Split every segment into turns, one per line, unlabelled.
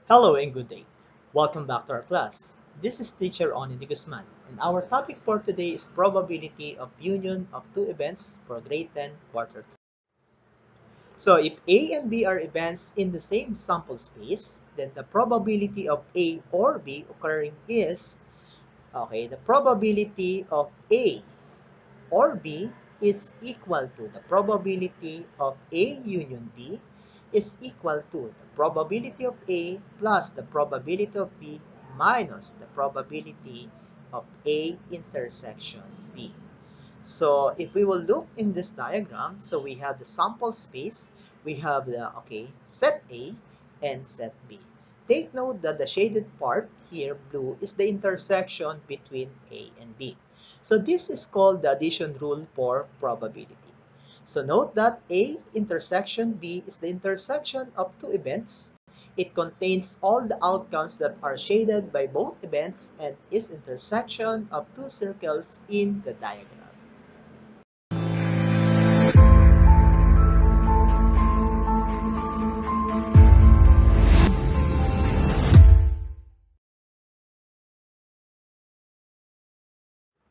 Hello and good day. Welcome back to our class. This is teacher Onini Guzman, and our topic for today is probability of union of two events for grade 10 quarter 2. So if A and B are events in the same sample space, then the probability of A or B occurring is, the probability of A or B is equal to the probability of A union B is equal to the probability of A plus the probability of B minus the probability of A intersection B. So if we will look in this diagram, so we have the sample space, we have the set A and set B. Take note that the shaded part here, blue, is the intersection between A and B. So this is called the addition rule for probability. So note that A intersection B is the intersection of two events. It contains all the outcomes that are shaded by both events and is intersection of two circles in the diagram.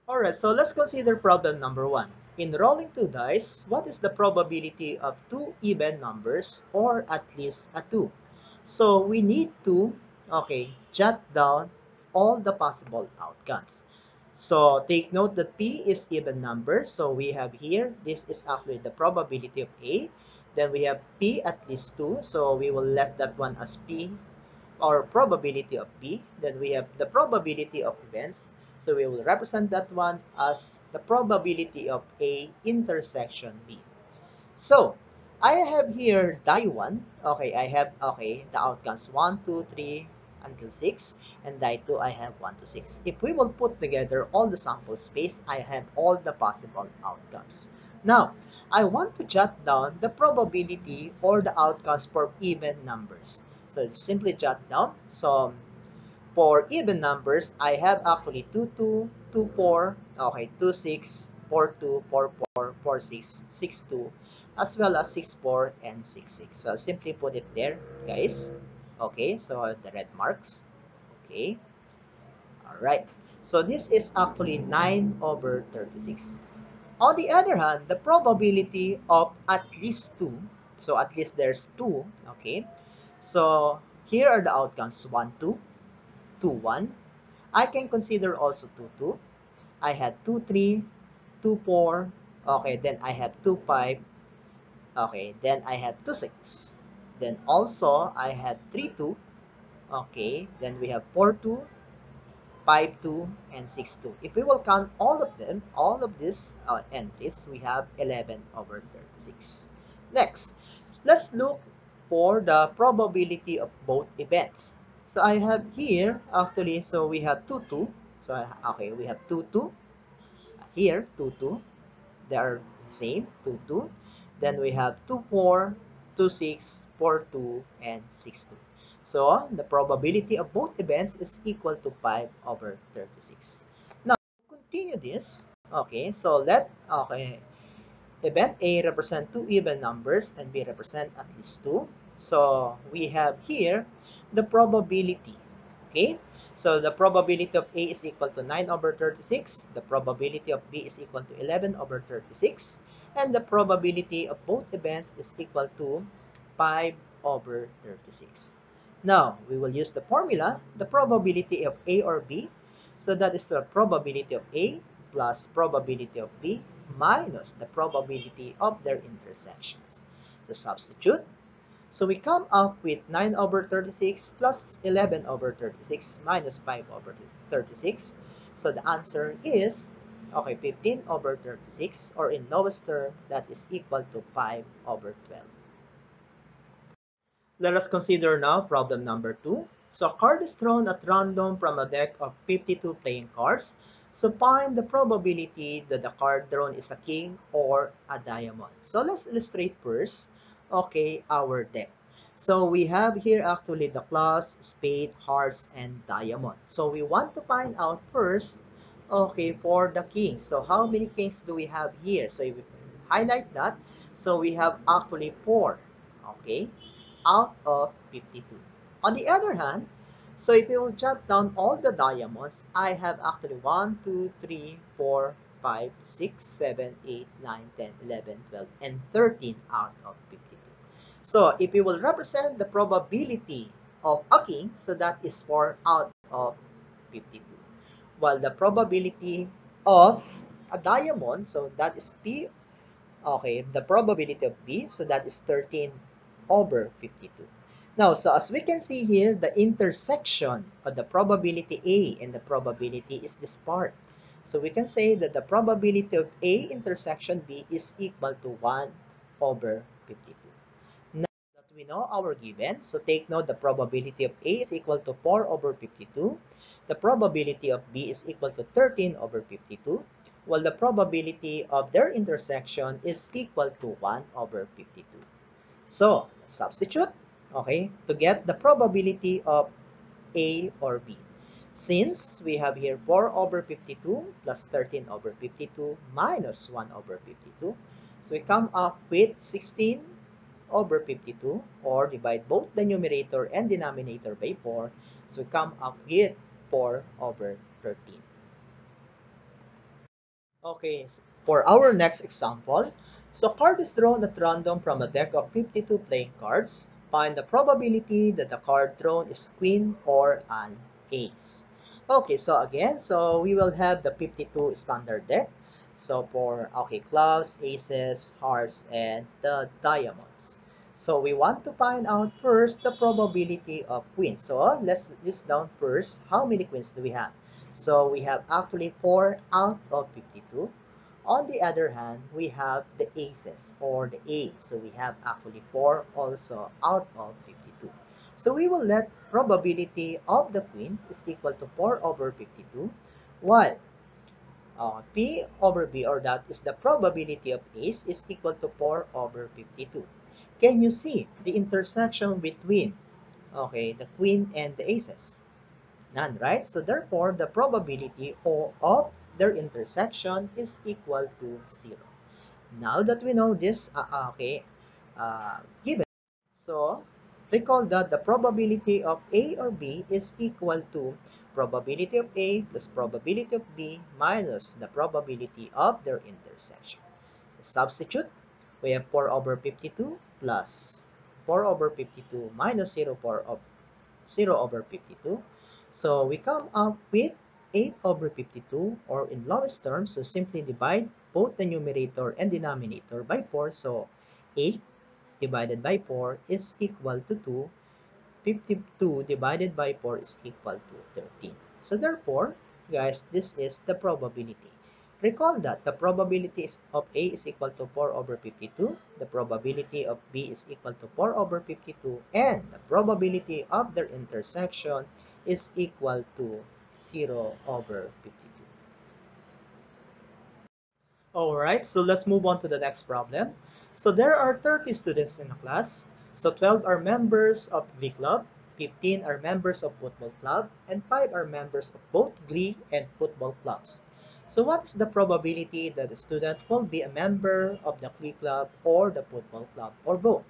Alright, so let's consider problem number 1. In rolling two dice, what is the probability of two even numbers or at least a 2? So we need to, jot down all the possible outcomes. So take note that P is even numbers. So we have here, this is actually the probability of A. Then we have P at least 2. So we will let that one as P or probability of B. Then we have the probability of events. So we will represent that one as the probability of A intersection B. So I have here die 1. I have the outcomes 1, 2, 3 until 6, and die 2 I have 1 to 6. If we will put together all the sample space, I have all the possible outcomes. Now, I want to jot down the probability or the outcomes for even numbers. So simply jot down. So for even numbers, I have actually 2, 2, 2, 4, 2, 6, 4, 2, 4, 4, 4, 6, 6, 2, as well as 6, 4, and 6, 6. So simply put it there, guys. So the red marks. Okay, all right. So this is actually 9 over 36. On the other hand, the probability of at least 2, so at least there's 2, so here are the outcomes, 1, 2, 2, 1. I can consider also 2, 2. I had 2, 3, 2, 4. Then I have 2, 5. Then I had 2, 6. Then also I had 3, 2. Then we have 4, 2, 5, 2, and 6, 2. If we will count all of them, all of these entries, we have 11 over 36. Next, let's look for the probability of both events. So I have here, actually, so we have 2, 2. So, we have 2, 2. Here, 2, 2. They are the same, 2, 2. Then we have 2, 4, 2, 6, 4, 2, and 6, 2. So the probability of both events is equal to 5 over 36. Now, continue this. So let event A represent two even numbers and B represent at least 2. So we have here the probability. So the probability of A is equal to 9 over 36. The probability of B is equal to 11 over 36. And the probability of both events is equal to 5 over 36. Now, we will use the formula, the probability of A or B. So that is the probability of A plus probability of B minus the probability of their intersections. So substitute. So we come up with 9 over 36 plus 11 over 36 minus 5 over 36. So the answer is, 15 over 36, or in lowest term, that is equal to 5 over 12. Let us consider now problem number 2. So a card is thrown at random from a deck of 52 playing cards. So find the probability that the card drawn is a king or a diamond. So let's illustrate first, our deck. So we have here actually the class, spade, hearts, and diamond. So we want to find out first, for the king. So how many kings do we have here? So if we highlight that, so we have actually 4, out of 52. On the other hand, so if you will jot down all the diamonds, I have actually 1, 2, 3, 4, 5, 6, 7, 8, 9, 10, 11, 12, and 13 out of 52. So if you will represent the probability of a king, so that is 4 out of 52. While the probability of a diamond, so that is P, okay, the probability of B, so that is 13 over 52. Now, so as we can see here, the intersection of the probability A and the probability is this part. So we can say that the probability of A intersection B is equal to 1 over 52. Now that we know our given, so take note the probability of A is equal to 4 over 52. The probability of B is equal to 13 over 52, while the probability of their intersection is equal to 1 over 52. So, let's substitute, okay, to get the probability of A or B. Since we have here 4 over 52 plus 13 over 52 minus 1 over 52, so we come up with 16 over 52, or divide both the numerator and denominator by 4, so we come up with 4 over 13. Okay, for our next example, so card is drawn at random from a deck of 52 playing cards. Find the probability that the card drawn is queen or an ace. Okay, so again, so we will have the 52 standard deck. So for, okay, clubs, aces, hearts, and the diamonds. So we want to find out first the probability of queen. So let's list down first how many queens do we have. So we have actually 4 out of 52. On the other hand, we have the aces or the A. So we have actually 4 also out of 52. So we will let probability of the queen is equal to 4 over 52, while P over B, or that is the probability of ace, is equal to 4 over 52. Can you see the intersection between, okay, the queen and the aces? None, right? So therefore, the probability of their intersection is equal to 0. Now that we know this, okay, given, so recall that the probability of A or B is equal to probability of A plus probability of B minus the probability of their intersection. Substitute, we have 4 over 52 plus 4 over 52 minus 0 over 52. So we come up with 8 over 52, or in lowest terms, so simply divide both the numerator and denominator by 4. So 8 divided by 4 is equal to 2. 52 divided by 4 is equal to 13. So therefore, guys, this is the probability. Recall that the probability of A is equal to 4 over 52, the probability of B is equal to 4 over 52, and the probability of their intersection is equal to 0 over 52. Alright, so let's move on to the next problem. So there are 30 students in a class. So 12 are members of Glee Club, 15 are members of Football Club, and 5 are members of both Glee and Football Clubs. So what is the probability that a student will be a member of the Glee Club or the Football Club or both?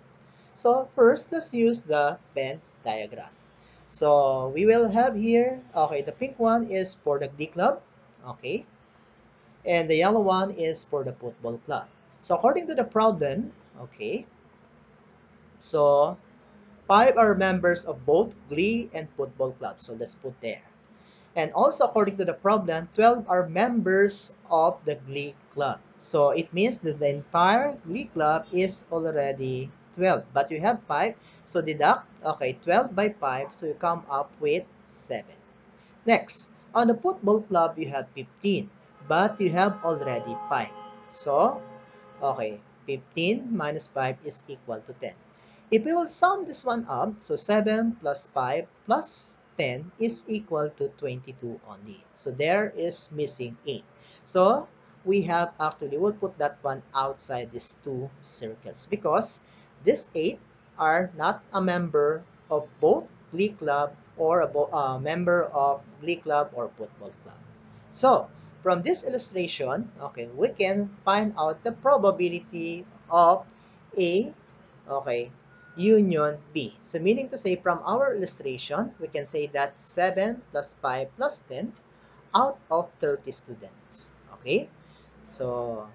So first, let's use the Venn diagram. So we will have here, okay, the pink one is for the Glee Club, okay, and the yellow one is for the football club. So according to the problem, okay, so 5 are members of both Glee and football club. So let's put there. And also according to the problem, 12 are members of the Glee club. So it means that the entire Glee club is already 12. But you have 5, so deduct, okay, 12 by 5, so you come up with 7. Next, on the football club, you have 15, but you have already 5. So, okay, 15 minus 5 is equal to 10. If we will sum this one up, so 7 plus 5 plus 10 is equal to 22 only. So there is missing 8. So we have actually, we'll put that one outside these two circles because these 8 are not a member of both Glee Club or a member of Glee Club or Football Club. So from this illustration, okay, we can find out the probability of A, okay, union B. So meaning to say from our illustration, we can say that 7 plus 5 plus 10 out of 30 students. Okay? So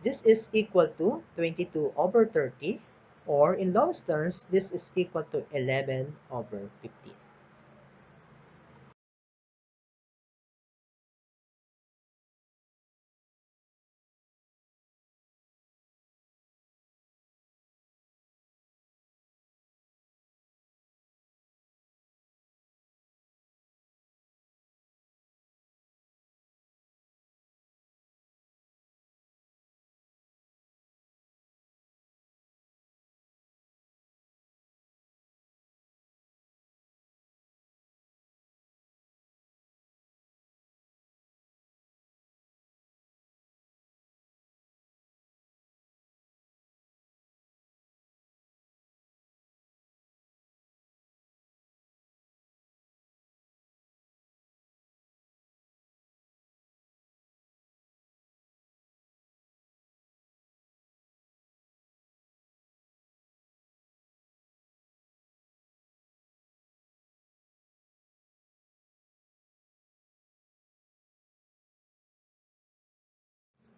this is equal to 22 over 30, or in lowest terms, this is equal to 11 over 15.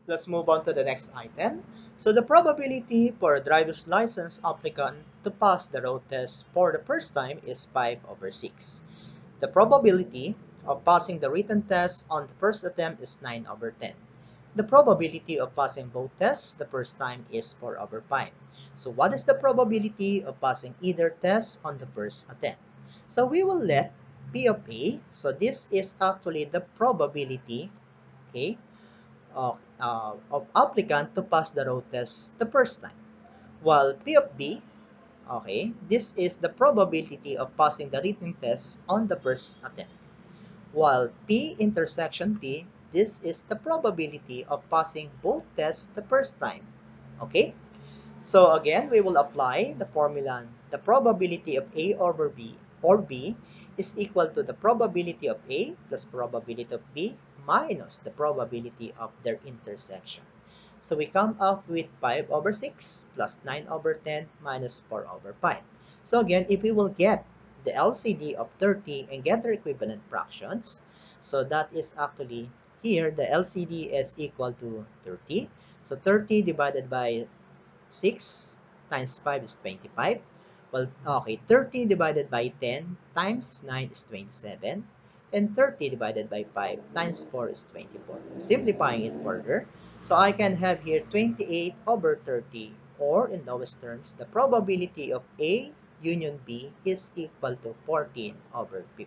Let's move on to the next item. So the probability for a driver's license applicant to pass the road test for the first time is 5 over 6. The probability of passing the written test on the first attempt is 9 over 10. The probability of passing both tests the first time is 4 over 5. So what is the probability of passing either test on the first attempt? So we will let P of A, so this is actually the probability, okay, of applicant to pass the road test the first time. While P of B, okay, this is the probability of passing the written test on the first attempt. While P intersection P, this is the probability of passing both tests the first time. Okay? So again, we will apply the formula. The probability of A over B or B is equal to the probability of A plus probability of B minus the probability of their intersection. So we come up with 5 over 6 plus 9 over 10 minus 4 over 5. So again, if we will get the LCD of 30 and get their equivalent fractions, so that is actually here the LCD is equal to 30. So 30 divided by 6 times 5 is 25. Well, okay, 30 divided by 10 times 9 is 27. And 30 divided by 5 times 4 is 24. Simplifying it further, so I can have here 28 over 30, or in lowest terms, the probability of A union B is equal to 14 over 15.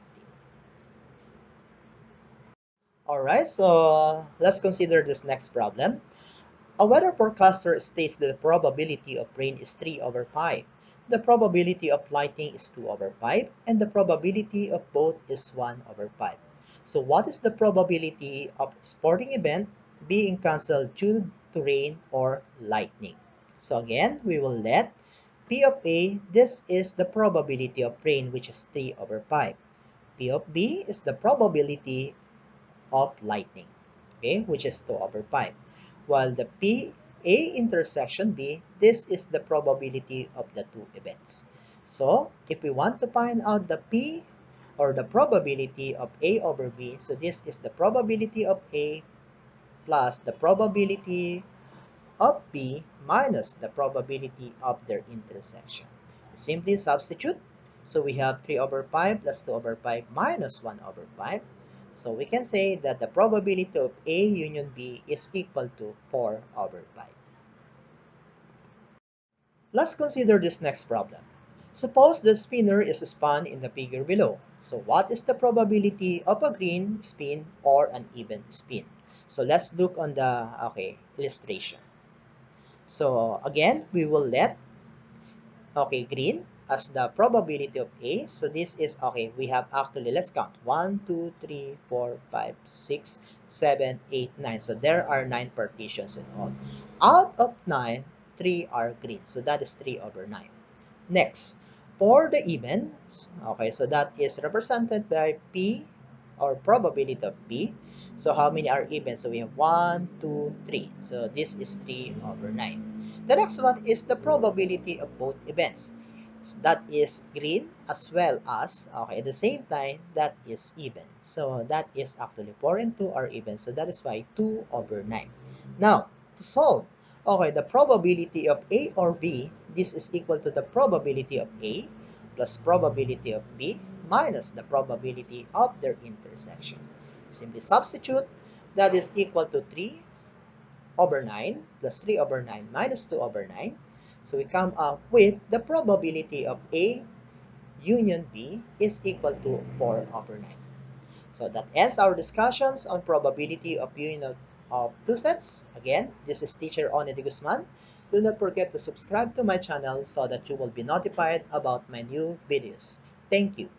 Alright, so let's consider this next problem. A weather forecaster states that the probability of rain is 3 over 5. The probability of lightning is 2 over 5, and the probability of both is 1 over 5. So what is the probability of sporting event being cancelled due to rain or lightning? So again, we will let P of A, this is the probability of rain, which is 3 over 5. P of B is the probability of lightning, okay, which is 2 over 5. While the P A intersection B, this is the probability of the two events. So if we want to find out the P or the probability of A over B, so this is the probability of A plus the probability of B minus the probability of their intersection. Simply substitute. So we have 3 over 5 plus 2 over 5 minus 1 over 5. So we can say that the probability of A union B is equal to 4 over 5. Let's consider this next problem. Suppose the spinner is spun in the figure below. So what is the probability of a green spin or an even spin? So let's look on the illustration. So again, we will let green as the probability of A. So this is we have actually, let's count, 1 2 3 4 5 6 7 8 9. So there are 9 partitions in all. Out of 9, 3 are green. So that is 3 over 9. Next, for the evens, so that is represented by P or probability of P. So how many are even? So we have 1 2 3. So this is 3 over 9. The next one is the probability of both events. So that is green as well as, okay, at the same time, that is even. So that is actually 4 and 2 are even. So that is why 2 over 9. Now, to solve, okay, the probability of A or B, this is equal to the probability of A plus probability of B minus the probability of their intersection. Simply substitute, that is equal to 3 over 9 plus 3 over 9 minus 2 over 9. So we come up with the probability of A union B is equal to 4 over 9. So that ends our discussions on probability of union of two sets. Again, this is teacher Oni de Guzman. Do not forget to subscribe to my channel so that you will be notified about my new videos. Thank you.